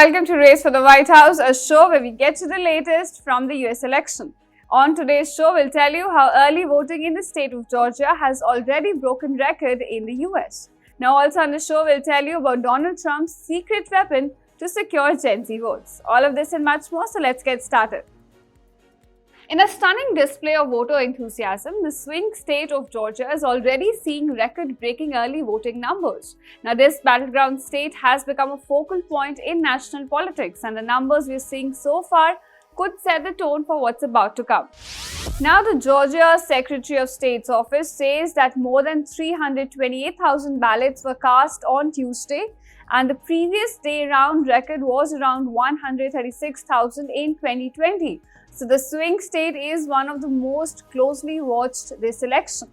welcome to Race for the White House, a show where we get to the latest from the US election. On today's show, we'll tell you how early voting in the state of Georgia has already broken record in the US. Now also on the show, we'll tell you about Donald Trump's secret weapon to secure Gen Z votes. All of this and much more, so let's get started. In a stunning display of voter enthusiasm, the swing state of Georgia is already seeing record-breaking early voting numbers. Now, this battleground state has become a focal point in national politics, and the numbers we're seeing so far could set the tone for what's about to come. Now, the Georgia Secretary of State's office says that more than 328,000 ballots were cast on Tuesday, and the previous day round record was around 136,000 in 2020. So the swing state is one of the most closely watched this election.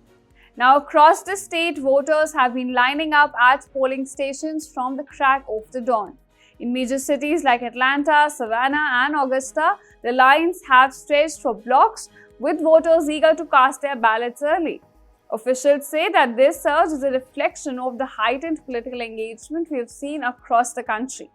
Now, across the state, voters have been lining up at polling stations from the crack of the dawn. In major cities like Atlanta, Savannah, and Augusta, the lines have stretched for blocks, with voters eager to cast their ballots early. Officials say that this surge is a reflection of the heightened political engagement we have seen across the country.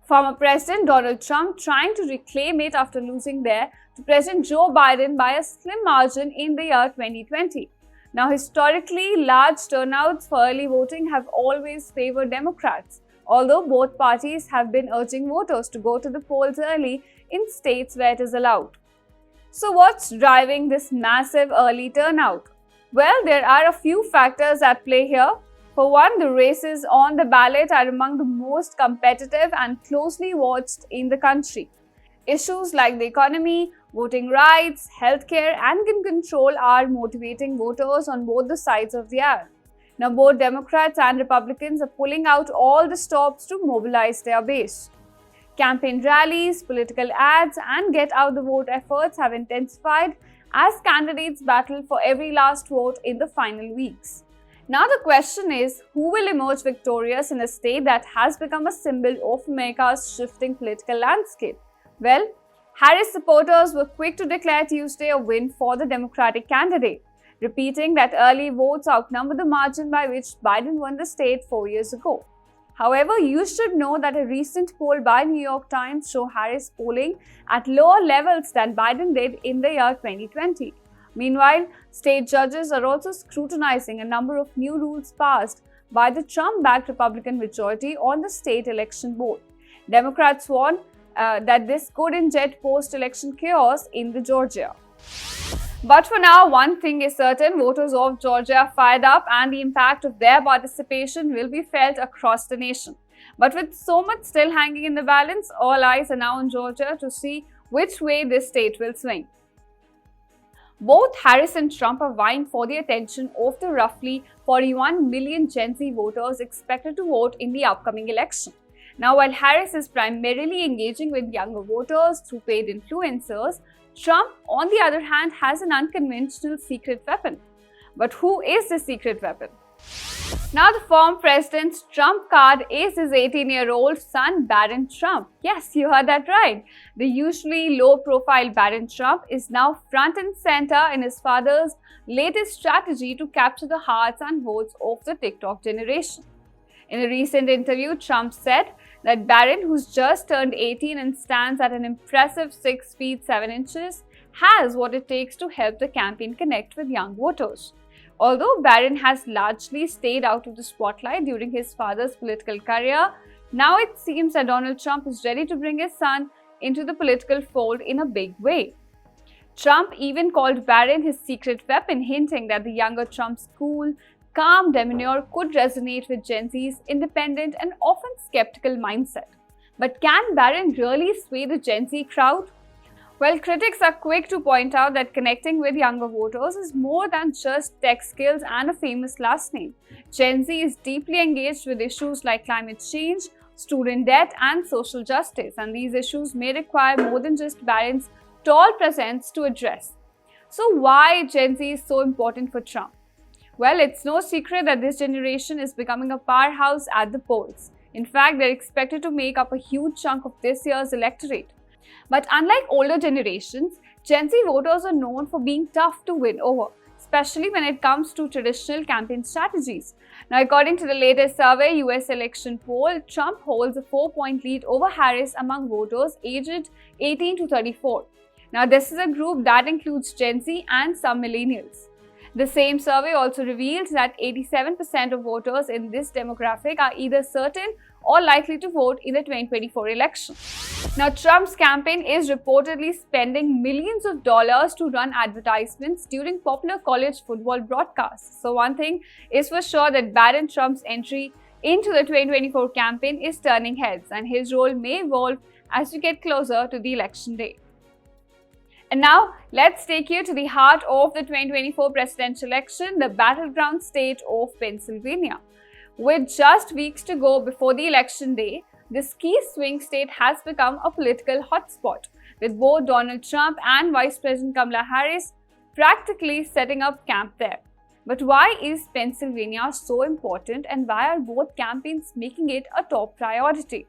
Former President Donald Trump trying to reclaim it after losing there to President Joe Biden by a slim margin in the year 2020. Now, historically, large turnouts for early voting have always favored Democrats, although both parties have been urging voters to go to the polls early in states where it is allowed. So, what's driving this massive early turnout? Well, there are a few factors at play here. For one, the races on the ballot are among the most competitive and closely watched in the country. Issues like the economy, voting rights, healthcare, and gun control are motivating voters on both the sides of the aisle. Now, both Democrats and Republicans are pulling out all the stops to mobilize their base. Campaign rallies, political ads, and get-out-the-vote efforts have intensified as candidates battle for every last vote in the final weeks. Now the question is, who will emerge victorious in a state that has become a symbol of America's shifting political landscape? Well, Harris supporters were quick to declare Tuesday a win for the Democratic candidate, repeating that early votes outnumber the margin by which Biden won the state 4 years ago. However, you should know that a recent poll by New York Times shows Harris polling at lower levels than Biden did in the year 2020. Meanwhile, state judges are also scrutinizing a number of new rules passed by the Trump-backed Republican majority on the state election board. Democrats warn that this could inject post-election chaos in Georgia. But for now, one thing is certain: voters of Georgia are fired up, and the impact of their participation will be felt across the nation. But with so much still hanging in the balance, all eyes are now on Georgia to see which way this state will swing. Both Harris and Trump are vying for the attention of the roughly 41 million Gen Z voters expected to vote in the upcoming election. Now, while Harris is primarily engaging with younger voters through paid influencers, Trump, on the other hand, has an unconventional secret weapon. But who is the secret weapon? Now, the former president's Trump card is his 18-year-old son, Barron Trump. Yes, you heard that right. The usually low-profile Barron Trump is now front and center in his father's latest strategy to capture the hearts and votes of the TikTok generation. In a recent interview, Trump said that Barron, who's just turned 18 and stands at an impressive 6 feet 7 inches, has what it takes to help the campaign connect with young voters. Although Barron has largely stayed out of the spotlight during his father's political career, now it seems that Donald Trump is ready to bring his son into the political fold in a big way. Trump even called Barron his secret weapon, hinting that the younger Trump's cool, calm demeanor could resonate with Gen Z's independent and often skeptical mindset. But can Barron really sway the Gen Z crowd? Well, critics are quick to point out that connecting with younger voters is more than just tech skills and a famous last name. Gen Z is deeply engaged with issues like climate change, student debt, and social justice, and these issues may require more than just Barron's tall presence to address. So why Gen Z is so important for Trump? Well, it's no secret that this generation is becoming a powerhouse at the polls. In fact, they're expected to make up a huge chunk of this year's electorate. But unlike older generations, Gen Z voters are known for being tough to win over, especially when it comes to traditional campaign strategies. Now, according to the latest survey, US election poll, Trump holds a 4-point lead over Harris among voters aged 18 to 34. Now, this is a group that includes Gen Z and some millennials. The same survey also reveals that 87% of voters in this demographic are either certain or likely to vote in the 2024 election. Now, Trump's campaign is reportedly spending millions of dollars to run advertisements during popular college football broadcasts. So one thing is for sure, that Biden Trump's entry into the 2024 campaign is turning heads, and his role may evolve as we get closer to the election day. And now, let's take you to the heart of the 2024 presidential election, the battleground state of Pennsylvania. With just weeks to go before the election day, this key swing state has become a political hotspot, with both Donald Trump and Vice President Kamala Harris practically setting up camp there. But why is Pennsylvania so important, and why are both campaigns making it a top priority?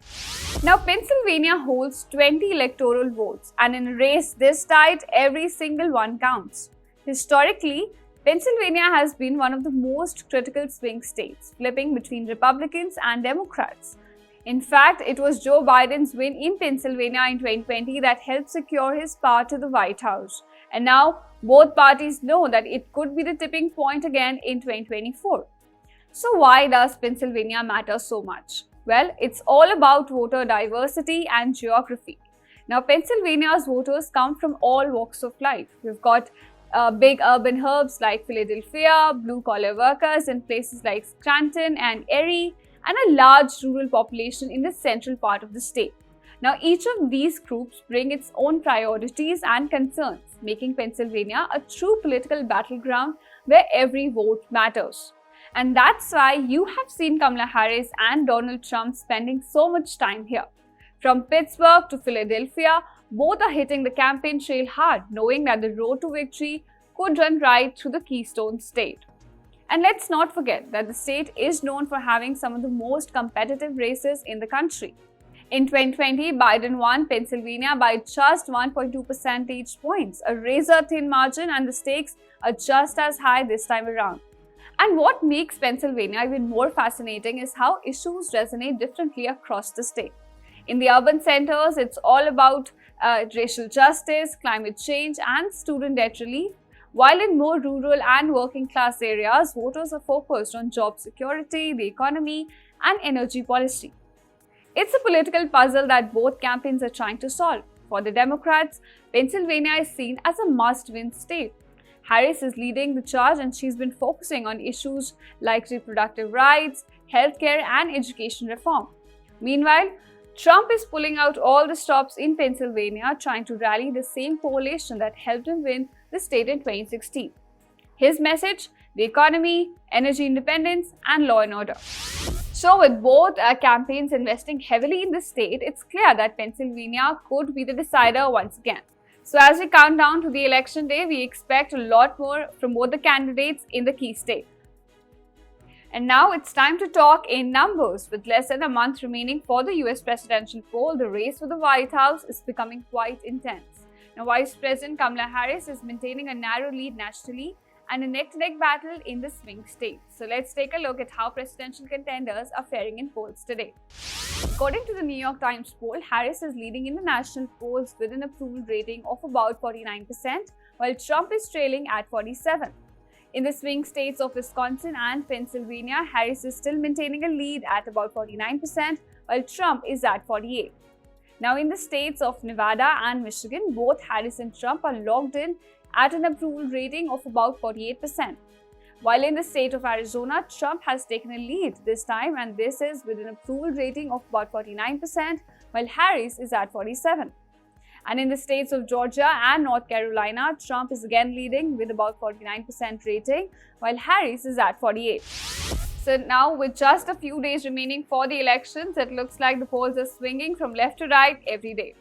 Now, Pennsylvania holds 20 electoral votes, and in a race this tight, every single one counts. Historically, Pennsylvania has been one of the most critical swing states, flipping between Republicans and Democrats. In fact, it was Joe Biden's win in Pennsylvania in 2020 that helped secure his path to the White House. And now, both parties know that it could be the tipping point again in 2024. So why does Pennsylvania matter so much? Well, it's all about voter diversity and geography. Now, Pennsylvania's voters come from all walks of life. We've got big urban hubs like Philadelphia, blue-collar workers in places like Scranton and Erie, and a large rural population in the central part of the state. Now, each of these groups bring its own priorities and concerns, making Pennsylvania a true political battleground where every vote matters. And that's why you have seen Kamala Harris and Donald Trump spending so much time here. From Pittsburgh to Philadelphia, both are hitting the campaign trail hard, knowing that the road to victory could run right through the Keystone State. And let's not forget that the state is known for having some of the most competitive races in the country. In 2020, Biden won Pennsylvania by just 1.2 percentage points, a razor-thin margin, and the stakes are just as high this time around. And what makes Pennsylvania even more fascinating is how issues resonate differently across the state. In the urban centers, it's all about racial justice, climate change, and student debt relief, while in more rural and working-class areas, voters are focused on job security, the economy, and energy policy. It's a political puzzle that both campaigns are trying to solve. For the Democrats, Pennsylvania is seen as a must-win state. Harris is leading the charge, and she's been focusing on issues like reproductive rights, healthcare, and education reform. Meanwhile, Trump is pulling out all the stops in Pennsylvania, trying to rally the same coalition that helped him win the state in 2016. His message: the economy, energy independence, and law and order. So with both campaigns investing heavily in the state, it's clear that Pennsylvania could be the decider once again. So as we count down to the election day, we expect a lot more from both the candidates in the key state. And now it's time to talk in numbers. With less than a month remaining for the US presidential poll, the race for the White House is becoming quite intense. Now, Vice President Kamala Harris is maintaining a narrow lead nationally and a neck-to-neck battle in the swing states. So let's take a look at how presidential contenders are faring in polls today. According to the New York Times poll, Harris is leading in the national polls with an approval rating of about 49%, while Trump is trailing at 47%. In the swing states of Wisconsin and Pennsylvania, Harris is still maintaining a lead at about 49%, while Trump is at 48%. Now, in the states of Nevada and Michigan, both Harris and Trump are logged in at an approval rating of about 48%. While in the state of Arizona, Trump has taken a lead this time, and this is with an approval rating of about 49%, while Harris is at 47%. And in the states of Georgia and North Carolina, Trump is again leading with about 49% rating, while Harris is at 48%. So now, with just a few days remaining for the elections, it looks like the polls are swinging from left to right every day.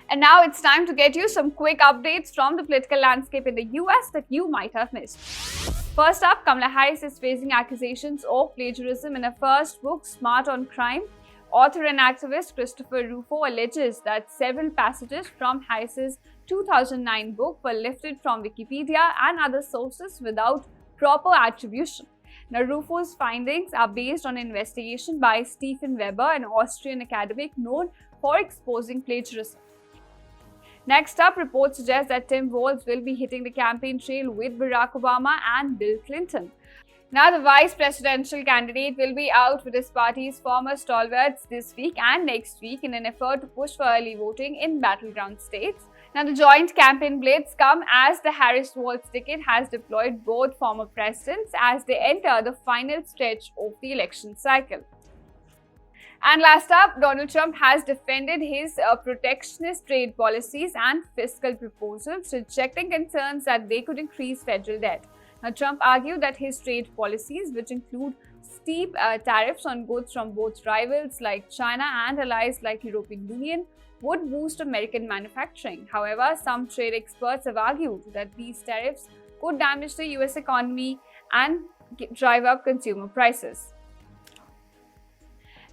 And now it's time to get you some quick updates from the political landscape in the US that you might have missed. First up, Kamala Harris is facing accusations of plagiarism in her first book, Smart on Crime. Author and activist Christopher Rufo alleges that several passages from Harris's 2009 book were lifted from Wikipedia and other sources without proper attribution. Now, Rufo's findings are based on an investigation by Stephen Weber, an Austrian academic known for exposing plagiarism. Next up, reports suggest that Tim Walz will be hitting the campaign trail with Barack Obama and Bill Clinton. Now, the vice presidential candidate will be out with his party's former stalwarts this week and next week in an effort to push for early voting in battleground states. Now, the joint campaign blitz come as the Harris-Walz ticket has deployed both former presidents as they enter the final stretch of the election cycle. And last up, Donald Trump has defended his protectionist trade policies and fiscal proposals, rejecting concerns that they could increase federal debt. Now, Trump argued that his trade policies, which include steep tariffs on goods from both rivals like China and allies like European Union, would boost American manufacturing. However, some trade experts have argued that these tariffs could damage the US economy and drive up consumer prices.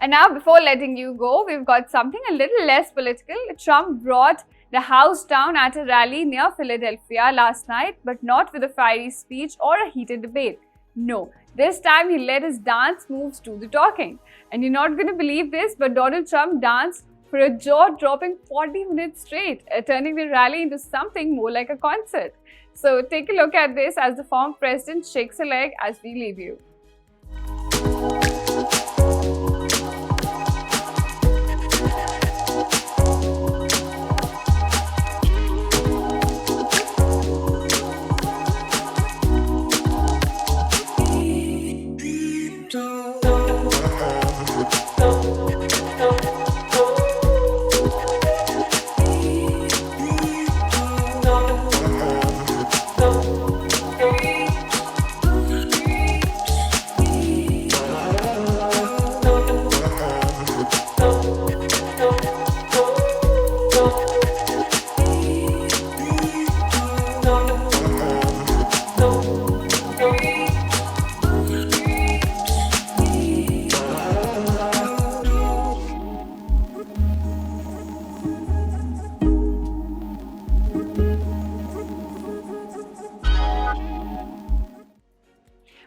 And now, before letting you go, we've got something a little less political. Trump brought the house down at a rally near Philadelphia last night, but not with a fiery speech or a heated debate. No, this time he let his dance moves do the talking. And you're not going to believe this, but Donald Trump danced for a jaw-dropping 40 minutes straight, turning the rally into something more like a concert. So take a look at this as the former president shakes a leg as we leave you.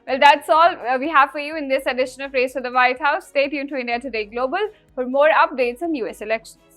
Well, that's all we have for you in this edition of Race for the White House. Stay tuned to India Today Global for more updates on US elections.